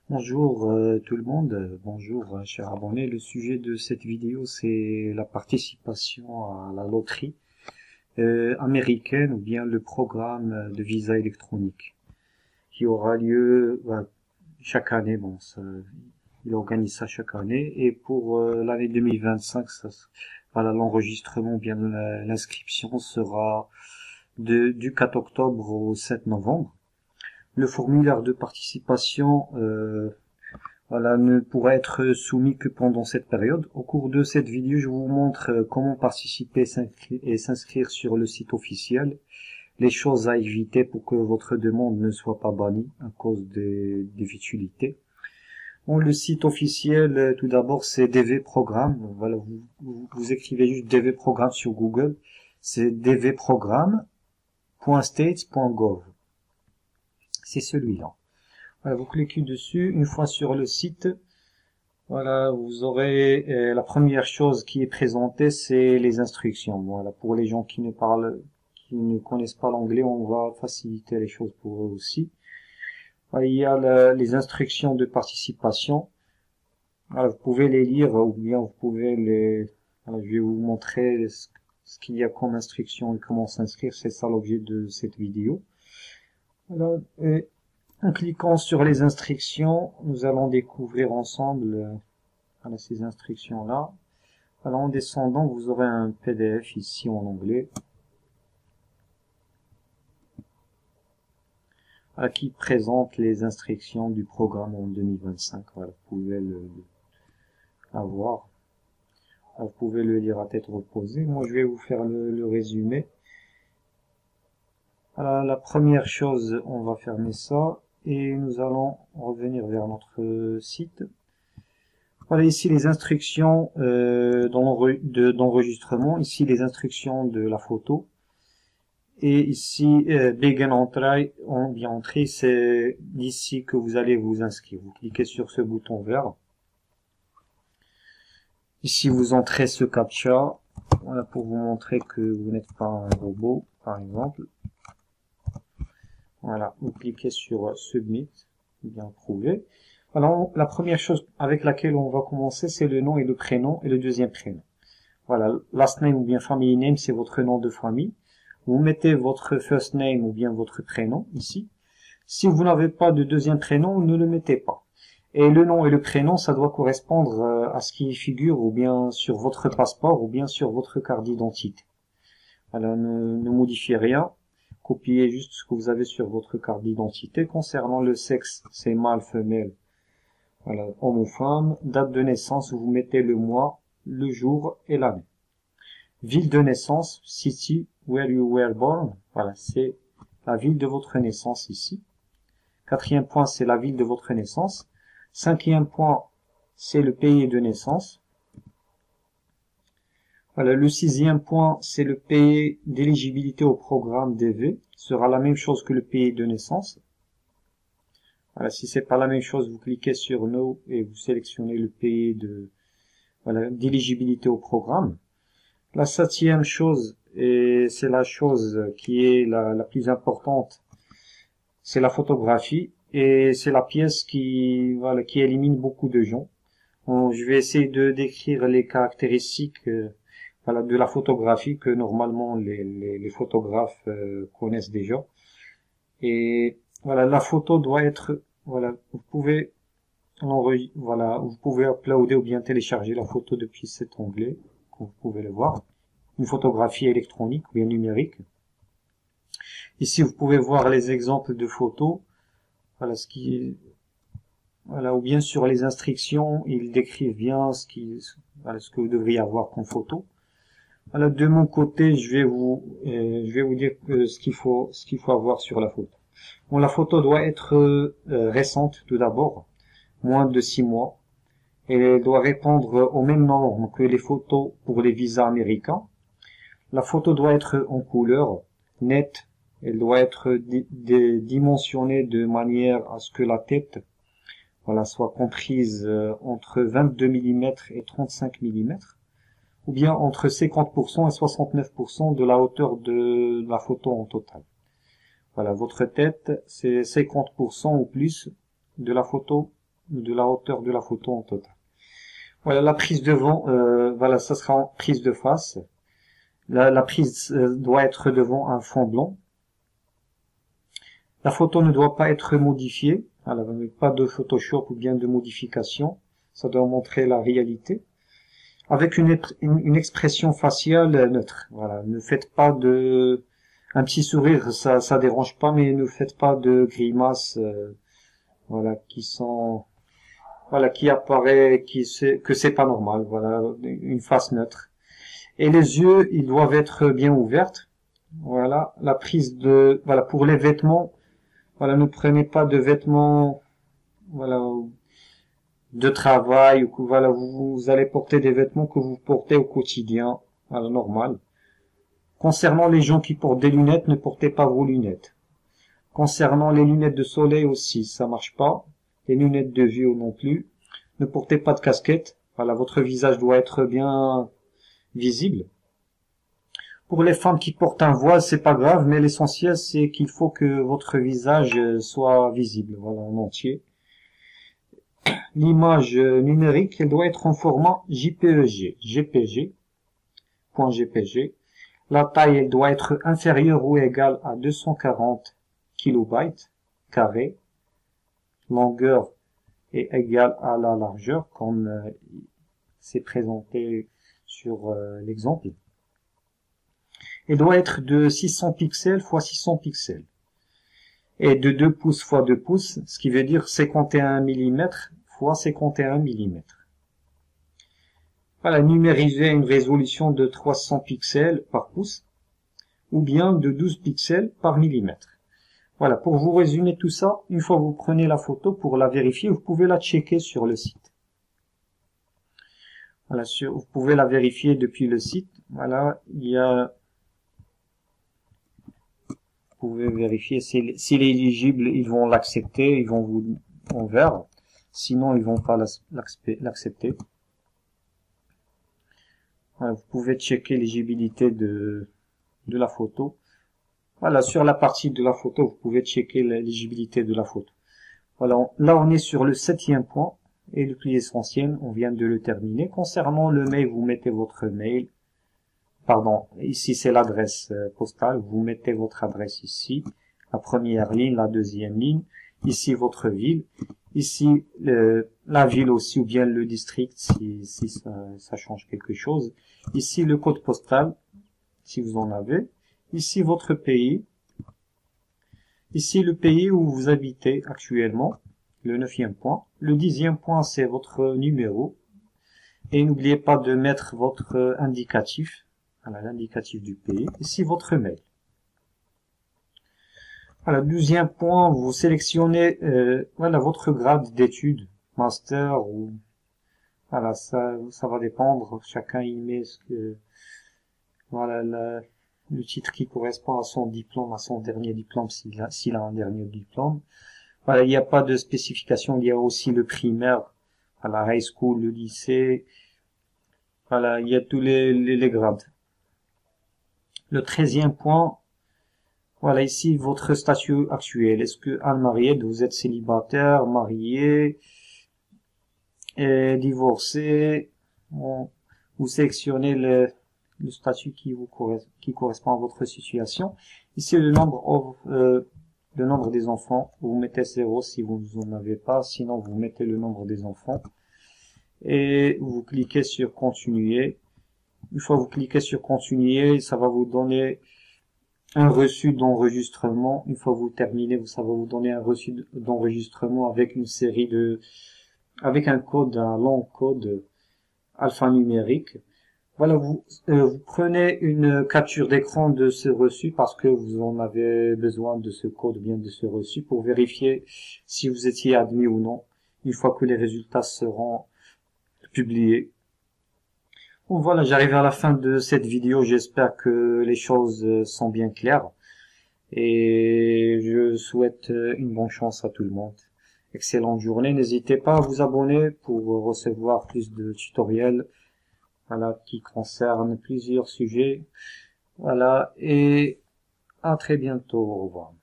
Bonjour tout le monde, bonjour chers abonnés. Le sujet de cette vidéo c'est la participation à la loterie américaine ou bien le programme de visa électronique qui aura lieu chaque année. Il organise ça chaque année et pour l'année 2025, l'enregistrement ou bien l'inscription sera du 4 octobre au 7 novembre. Le formulaire de participation ne pourra être soumis que pendant cette période. Au cours de cette vidéo, je vous montre comment participer et s'inscrire sur le site officiel, les choses à éviter pour que votre demande ne soit pas bannie à cause des futilités. Bon, le site officiel, tout d'abord, c'est DV Programme. Voilà, vous écrivez juste DV Programme sur Google. C'est dvprogramme.states.gov. C'est celui-là. Voilà, vous cliquez dessus. Une fois sur le site, voilà, vous aurez la première chose qui est présentée, c'est les instructions. Voilà, pour les gens qui ne connaissent pas l'anglais, on va faciliter les choses pour eux aussi. Voilà, il y a les instructions de participation. Voilà, vous pouvez les lire ou bien vous pouvez voilà, je vais vous montrer ce qu'il y a comme instruction et comment s'inscrire. C'est ça l'objet de cette vidéo. Voilà, en cliquant sur les instructions, nous allons découvrir ensemble ces instructions-là. Alors en descendant, vous aurez un PDF ici en anglais qui présente les instructions du programme en 2025. Voilà, vous pouvez l'avoir. Vous pouvez le lire à tête reposée. Moi, je vais vous faire le résumé. Alors, la première chose, on va fermer ça et nous allons revenir vers notre site. Voilà ici les instructions d'enregistrement, ici les instructions de la photo. Et ici, Begin Entry, c'est d'ici que vous allez vous inscrire. Vous cliquez sur ce bouton vert. Ici, vous entrez ce CAPTCHA, voilà, pour vous montrer que vous n'êtes pas un robot, par exemple. Voilà, vous cliquez sur Submit, bien prouvé. Alors, la première chose avec laquelle on va commencer, c'est le nom et le prénom et le deuxième prénom. Voilà, last name ou bien family name, c'est votre nom de famille. Vous mettez votre first name ou bien votre prénom ici. Si vous n'avez pas de deuxième prénom, ne le mettez pas. Et le nom et le prénom, ça doit correspondre à ce qui figure ou bien sur votre passeport ou bien sur votre carte d'identité. Alors, ne modifiez rien. Copiez juste ce que vous avez sur votre carte d'identité. Concernant le sexe, c'est mâle, femelle, voilà, homme ou femme. Date de naissance, vous mettez le mois, le jour et l'année. Ville de naissance, city where you were born. Voilà, c'est la ville de votre naissance ici. Quatrième point, c'est la ville de votre naissance. Cinquième point, c'est le pays de naissance. Voilà, le sixième point, c'est le pays d'éligibilité au programme DV. Ce sera la même chose que le pays de naissance. Voilà, si c'est pas la même chose, vous cliquez sur No et vous sélectionnez le pays d'éligibilité au programme. La septième chose, et c'est la chose qui est la plus importante, c'est la photographie et c'est la pièce qui élimine beaucoup de gens. Bon, je vais essayer de décrire les caractéristiques de la photographie que normalement les photographes connaissent déjà. Et voilà, la photo doit être, voilà, vous pouvez uploader ou bien télécharger la photo depuis cet onglet, comme vous pouvez le voir. Une photographie électronique ou bien numérique. Ici, vous pouvez voir les exemples de photos. Voilà, ou bien sur les instructions, ils décrivent bien ce que vous devriez avoir comme photo. Voilà, de mon côté, je vais vous dire ce qu'il faut avoir sur la photo. Bon, la photo doit être récente tout d'abord, moins de 6 mois, et elle doit répondre aux mêmes normes que les photos pour les visas américains. La photo doit être en couleur, nette, elle doit être dimensionnée de manière à ce que la tête soit comprise entre 22 mm et 35 mm, ou bien entre 50% et 69% de la hauteur de la photo en total. Voilà, votre tête, c'est 50% ou plus de la photo de la hauteur de la photo en total. Voilà la prise devant, voilà, ça sera en prise de face. La prise doit être devant un fond blanc. La photo ne doit pas être modifiée, voilà, pas de Photoshop ou bien de modification. Ça doit montrer la réalité. Avec une expression faciale neutre. Voilà, ne faites pas un petit sourire, ça dérange pas, mais ne faites pas de grimaces, voilà, qui apparaît, que c'est pas normal. Voilà, une face neutre. Et les yeux, ils doivent être bien ouverts. Voilà, voilà, pour les vêtements, voilà, ne prenez pas de vêtements, voilà, de travail, ou que, voilà, vous allez porter des vêtements que vous portez au quotidien, voilà, normal. Concernant les gens qui portent des lunettes, ne portez pas vos lunettes. Concernant les lunettes de soleil aussi, ça marche pas. Les lunettes de vue non plus. Ne portez pas de casquette. Voilà, votre visage doit être bien visible. Pour les femmes qui portent un voile, c'est pas grave, mais l'essentiel, c'est qu'il faut que votre visage soit visible, voilà, en entier. L'image numérique, elle doit être en format JPG. La taille, elle doit être inférieure ou égale à 240 kilobytes carrés. Longueur est égale à la largeur, comme c'est présenté sur l'exemple. Elle doit être de 600 pixels x 600 pixels. Et de 2 pouces x 2 pouces, ce qui veut dire 51 mm x 51 mm. Voilà, numériser une résolution de 300 pixels par pouce, ou bien de 12 pixels par millimètre. Voilà, pour vous résumer tout ça, une fois que vous prenez la photo pour la vérifier, vous pouvez la checker sur le site. Voilà, vous pouvez la vérifier depuis le site. Voilà, vous pouvez vérifier s'il est éligible, ils vont l'accepter, ils vont vous en vert. Sinon, ils vont pas l'accepter. Voilà, vous pouvez checker l'éligibilité de la photo. Voilà, sur la partie de la photo, vous pouvez checker l'éligibilité de la photo. Voilà, là on est sur le 7e point, et le plus essentiel, on vient de le terminer. Concernant le mail, vous mettez votre mail. Pardon, ici c'est l'adresse postale, vous mettez votre adresse ici, la première ligne, la deuxième ligne, ici votre ville, ici la ville aussi ou bien le district si ça change quelque chose, ici le code postal si vous en avez, ici votre pays, ici le pays où vous habitez actuellement, le 9e point, le 10e point c'est votre numéro, et n'oubliez pas de mettre votre indicatif, voilà, l'indicatif du pays, ici votre mail. Voilà, 12e point, vous sélectionnez voilà, votre grade d'études, master ou voilà, ça va dépendre, chacun y met ce que voilà le titre qui correspond à son diplôme, à son dernier diplôme s'il a un dernier diplôme. Voilà, il n'y a pas de spécification, il y a aussi le primaire, voilà, high school, le lycée, voilà, il y a tous les grades. Le 13e point, voilà ici votre statut actuel. Est-ce que unmarried, vous êtes célibataire, marié, divorcé? Bon, vous sélectionnez le statut qui correspond à votre situation. Ici le nombre des enfants, vous mettez 0 si vous n'en avez pas, sinon vous mettez le nombre des enfants et vous cliquez sur continuer. Une fois que vous cliquez sur continuer, ça va vous donner un reçu d'enregistrement. Une fois que vous terminez, ça va vous donner un reçu d'enregistrement avec une série avec un long code alphanumérique. Voilà, vous prenez une capture d'écran de ce reçu parce que vous en avez besoin de ce code, bien de ce reçu, pour vérifier si vous étiez admis ou non, une fois que les résultats seront publiés. Bon, voilà, j'arrive à la fin de cette vidéo, j'espère que les choses sont bien claires et je souhaite une bonne chance à tout le monde. Excellente journée, n'hésitez pas à vous abonner pour recevoir plus de tutoriels, voilà, qui concernent plusieurs sujets, voilà, et à très bientôt, au revoir.